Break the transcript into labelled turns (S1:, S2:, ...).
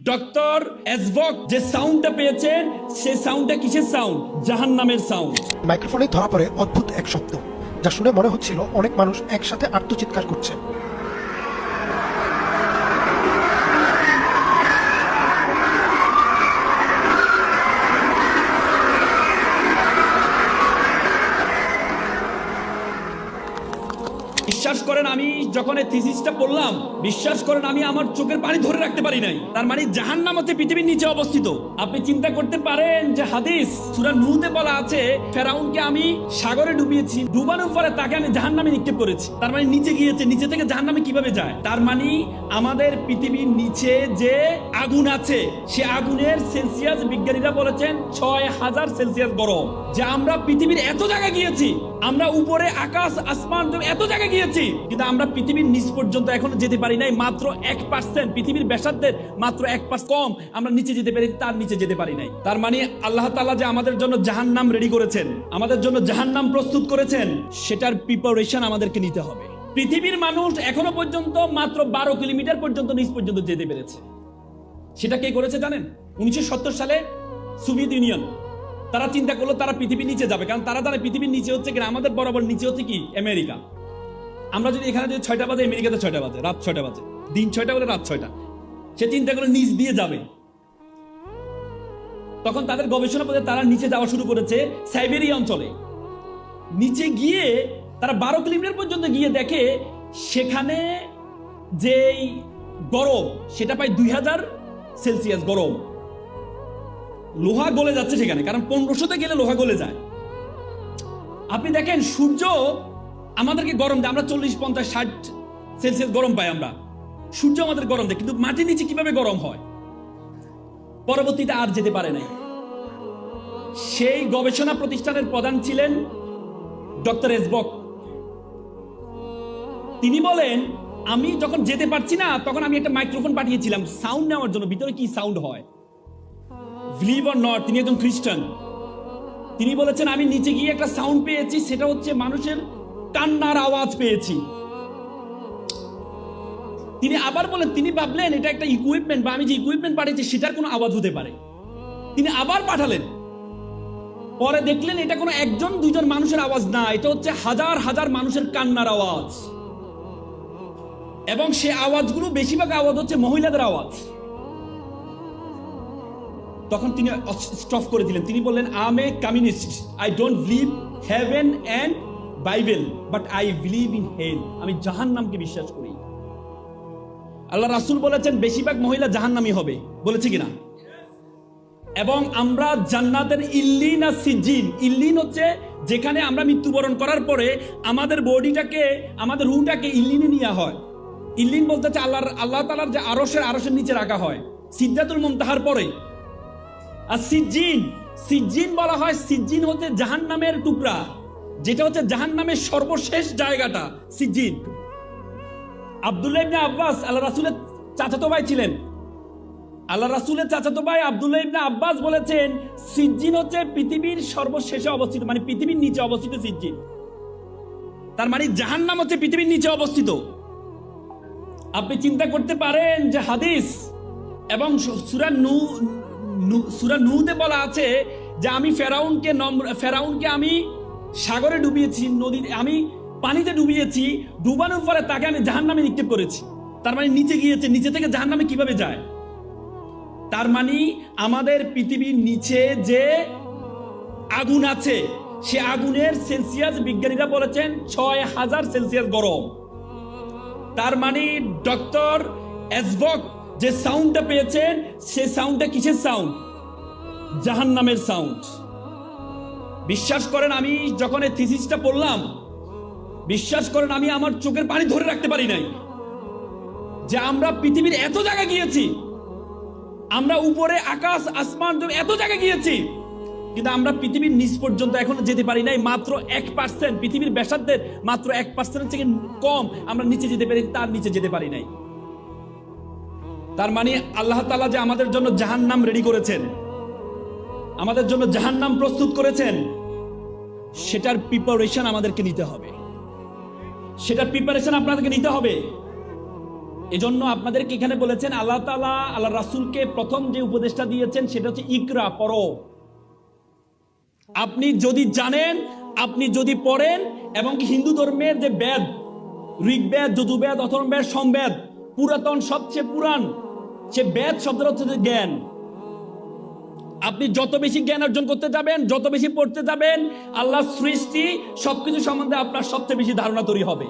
S1: Doctor এসভক যে সাউন্ডটা পেয়েছেন সেই সাউন্ডটা কিসের সাউন্ড? জাহান্নামের সাউন্ড।
S2: মাইক্রোফোনে ধরা পড়ে অদ্ভুত এক শব্দ, যা শুনে মনে হচ্ছিল অনেক মানুষ একসাথে আর্তচিৎকার করছে।
S1: বিশ্বাস করেন, আমি যখন এই থিসিসটা পড়লাম, বিশ্বাস করেন আমি আমার চোখের পানি ধরে রাখতে পারি নাই। তার মানে জাহান্নাম হচ্ছে পৃথিবীর নিচে অবস্থিত। আপনি চিন্তা করতে পারেন যে হাদিস সূরা নূহতে বলা আছে ফেরাউনকে আমি সাগরে ডুবিয়েছি, ডুবানোর পরে তাকে আমি জাহান্নামে নিক্ষেপ করেছি। তার মানে নিচে গিয়েছে, নিচে থেকে জাহান্নামে কিভাবে যায়? তার মানে আমাদের পৃথিবীর নিচে যে আগুন আছে, সে আগুনের সেলসিয়াস বিজ্ঞানীরা বলেছেন ৬,০০০ সেলসিয়াস গরম। যে আমরা পৃথিবীর এত জায়গায় গিয়েছি, আমরা উপরে আকাশ আসমান এত জায়গায় গিয়েছি, কিন্তু আমরা পৃথিবীর নিচ পর্যন্ত এখনো যেতে পারি নাই। মাত্র 1%, পৃথিবীর ব্যাসার্ধের মাত্র 1% কম আমরা নিচে যেতে পারি, তার নিচে যেতে পারি নাই। তার মানে আল্লাহ তাআলা যে আমাদের জন্য জাহান্নাম রেডি করেছেন, আমাদের জন্য জাহান্নাম প্রস্তুত করেছেন, সেটার প্রিপারেশন আমাদেরকে নিতে হবে। পৃথিবীর মানুষ এখনো পর্যন্ত মাত্র 12 কিলোমিটার পর্যন্ত নিচ পর্যন্ত যেতে পেরেছে। সেটা কে করেছে জানেন? 1970 সালে সোভিয়েত ইউনিয়ন। তারা চিন্তা করলো তারা পৃথিবীর নিচে যাবে, কারণ তারা জানে পৃথিবীর নিচে হচ্ছে কিনা আমাদের বরাবর নিচে হচ্ছে কি আমেরিকা। আমরা যদি এখানে যদি 6টা বাজে, আমেরিকাতে 6টা বাজে, রাত 6টা বাজে, দিন 6টা বলে রাত 6টা। সে চিন্তা করে নিচ দিয়ে যাবে। তখন তাদের গবেষণা পথে তারা নিচে যাওয়া শুরু করেছে সাইবেরিয়া অঞ্চলে। নিচে গিয়ে তারা 12 কিলোমিটার পর্যন্ত গিয়ে দেখে সেখানে যেই গরম, সেটা প্রায় 2000 সেলসিয়াস গরম। লোহা গলে যাচ্ছে সেখানে, কারণ 1500-তে গেলে লোহা গলে যায়। আপনি দেখেন সূর্য আমাদেরকে গরম দেয়, আমরা 40, 50, 60 সেলসিয়াস গরম পাই আমরা। সূর্য আমাদের গরম দেয়, কিন্তু মাটির নিচে কিভাবে গরম হয়? পরবর্তীতে আর যেতে পারে নাই। সেই গবেষণা প্রতিষ্ঠানের প্রধান ছিলেন ডক্টর এসভক। তিনি বলেন আমি যখন যেতে পারছি না, তখন আমি একটা মাইক্রোফোন পাঠিয়েছিলাম সাউন্ড নেওয়ার জন্য, ভিতরে কি সাউন্ড হয়। বিলিভ অর নট, তিনি একজন খ্রিস্টান। তিনি বলেছেন আমি নিচে গিয়ে একটা সাউন্ড পেয়েছি, সেটা হচ্ছে মানুষের কান্নার আওয়াজ পেয়েছি। তিনি আবার বলেন, তিনি ভাবলেন এটা একটা ইকুইপমেন্ট বা আমি যে ইকুইপমেন্ট পাঠিয়েছি সেটার কোনো আওয়াজ হতে পারে। তিনি আবার পাঠালেন, পরে দেখলেন এটা কোনো একজন দুইজন মানুষের আওয়াজ না, এটা হচ্ছে হাজার হাজার মানুষের কান্নার আওয়াজ। এবং সে আওয়াজগুলো বেশিরভাগ আওয়াজ হচ্ছে মহিলাদের আওয়াজ। তখন তিনি স্টপ করে দিলেন। তিনি বললেন I am a communist, I don't believe heaven and Bible, but I believe in hell. আমি জাহান্নামকে বিশ্বাস করি। আল্লাহ রাসূল বলেছেন বেশিরভাগ মহিলা জাহান্নামী হবে, বলেছে কিনা? এবং আমরা জান্নাতের ইল্লিন আর সিজ্জিন, ইল্লিন হচ্ছে যেখানে আমরা মৃত্যুবরণ করার পরে আমাদের বডিটাকে, আমাদের রূহটাকে ইল্লিনে নেওয়া হয়। ইল্লিন বলতে হচ্ছে আল্লাহ তাআলার যে আরশের নিচে রাখা হয়, সিদরাতুল মুনতাহার পরে। আর সিজ্জিন, সিজ্জিন বলা হয়, সিজ্জিন হচ্ছে জাহান্নামের টুকরা, যেটা হচ্ছে জাহান্নামের সর্বশেষ জায়গাটা সিজ্জিন। আব্দুল্লাহ ইবনে আব্বাস আল্লাহ রাসূলের চাচাতো ভাই ছিলেন। আল্লাহ রাসূলের চাচাতো ভাই আব্দুল্লাহ ইবনে আব্বাস বলেছেন সিজ্জিন হচ্ছে পৃথিবীর সর্বশেষে অবস্থিত, মানে পৃথিবীর নিচে অবস্থিত সিজ্জিন। তার মানে জাহান্নাম হচ্ছে পৃথিবীর নিচে অবস্থিত। আপনি চিন্তা করতে পারেন যে হাদিস এবং সূরা নূহতে বলা আছে যে আমি ফেরাউনকে আমি সাগরে ডুবিয়েছি, নদীতে আমি পানিতে ডুবিয়েছি, ডুবানোর পরে তাকে আমি জাহান্নামে নিক্ষেপ করেছি। তার মানে নিচে গিয়েছে, নিচে থেকে জাহান্নামে কিভাবে যায়? তার মানে আমাদের পৃথিবীর নিচে যে আগুন আছে, সে আগুনের সেলসিয়াস বিজ্ঞানীরা বলেছেন ৬,০০০ সেলসিয়াস গরম। তার মানে ডক্টর এসভক যে সাউন্ডটা পেয়েছেন, সে সাউন্ডটা কিসের সাউন্ড? জাহান্নামের সাউন্ড। বিশ্বাস করেন, আমি যখন এই থিসিসটা পড়লাম, বিশ্বাস করেন আমি আমার চোখের পানি ধরে রাখতে পারি নাই। যে আমরা পৃথিবীর এত জায়গায় গিয়েছি, আমরা উপরে আকাশ আসমান এত জায়গায় গিয়েছি, কিন্তু আমরা পৃথিবীর নিচ পর্যন্ত এখনো যেতে পারি নাই। মাত্র 1%, পৃথিবীর ব্যাসার্ধের মাত্র 1% থেকে কম আমরা নিচে যেতে পারি, তার নিচে যেতে পারি নাই। তার মানে আল্লাহ তাআলা যে আমাদের জন্য জাহান্নাম রেডি করেছেন, আমাদের জন্য জাহান্নাম প্রস্তুত করেছেন, সেটার প্রিপারেশন আমাদেরকে নিতে হবে। সেটার প্রিপারেশন আপনাদেরকে নিতে হবে। এজন্য আপনাদেরকে এখানে বলেছেন আল্লাহ তাআলা আল্লাহ রাসূলকে প্রথম যে উপদেশটা দিয়েছেন সেটা হচ্ছে ইকরা, পড়ো। আপনি যদি জানেন, আপনি যদি পড়েন, এবং হিন্দু ধর্মের যে বেদ, ঋগ্বেদ, যজুর্বেদ, অথর্ববেদ, সমবেদ, পুরাতন সবচেয়ে পুরান সে বেদ শব্দটা হচ্ছে যে জ্ঞান। আপনি যত বেশি জ্ঞান অর্জন করতে যাবেন, যত বেশি পড়তে যাবেন, আল্লাহর সৃষ্টি সবকিছু সম্বন্ধে আপনার সবচেয়ে বেশি ধারণা তৈরি হবে।